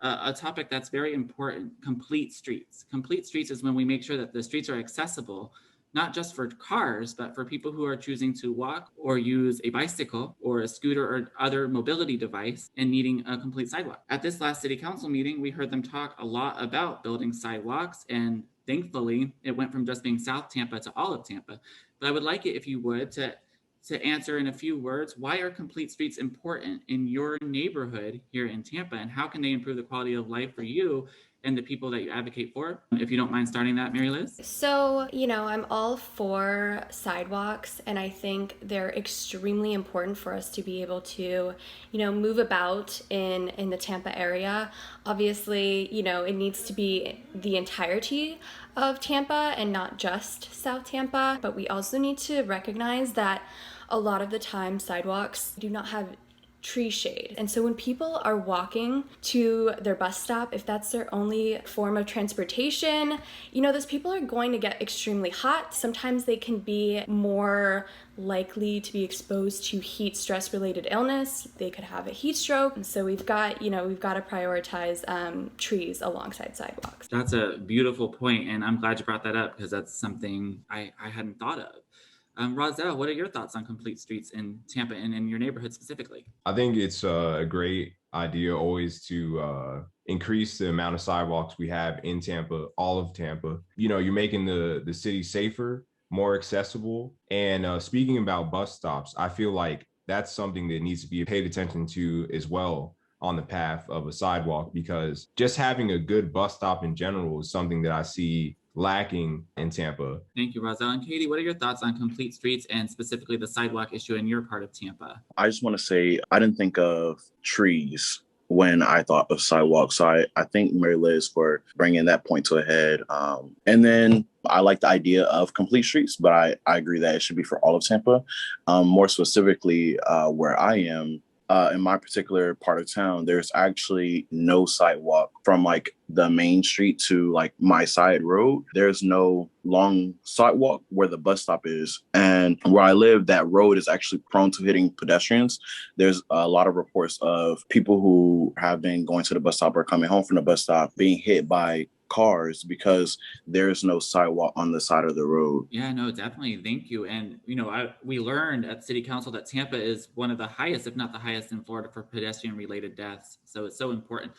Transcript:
a topic that's very important: complete streets. Complete streets is when we make sure that the streets are accessible, not just for cars, but for people who are choosing to walk or use a bicycle or a scooter or other mobility device and needing a complete sidewalk. At this last city council meeting, we heard them talk a lot about building sidewalks, and thankfully it went from just being South Tampa to all of Tampa. But I would like it if you would to answer in a few words, why are complete streets important in your neighborhood here in Tampa, and how can they improve the quality of life for you and the people that you advocate for? If you don't mind starting that, Mary Liz. So, I'm all for sidewalks, and I think they're extremely important for us to be able to, move about in the Tampa area. Obviously, it needs to be the entirety of Tampa and not just South Tampa, but we also need to recognize that a lot of the time sidewalks do not have tree shade. And so when people are walking to their bus stop, if that's their only form of transportation, those people are going to get extremely hot. Sometimes they can be more likely to be exposed to heat stress related illness. They could have a heat stroke. And so we've got to prioritize trees alongside sidewalks. That's a beautiful point, and I'm glad you brought that up because that's something I hadn't thought of. Roselle, what are your thoughts on complete streets in Tampa and in your neighborhood specifically? I think it's a great idea always to increase the amount of sidewalks we have in Tampa, all of Tampa. You're making the city safer, more accessible. And speaking about bus stops, I feel like that's something that needs to be paid attention to as well on the path of a sidewalk, because just having a good bus stop in general is something that I see lacking in Tampa. Thank you, Roselle. And Katie, what are your thoughts on complete streets and specifically the sidewalk issue in your part of Tampa? I just want to say I didn't think of trees when I thought of sidewalks. So I thank Mary Liz for bringing that point to a head. And then I like the idea of complete streets, but I agree that it should be for all of Tampa. More specifically, where I am, in my particular part of town, there's actually no sidewalk from like the main street to like my side road. There's no long sidewalk where the bus stop is. And where I live, that road is actually prone to hitting pedestrians. There's a lot of reports of people who have been going to the bus stop or coming home from the bus stop being hit by cars because there's no sidewalk on the side of the road. Yeah, no, definitely. Thank you. And, we learned at City Council that Tampa is one of the highest, if not the highest in Florida for pedestrian related deaths. So it's so important.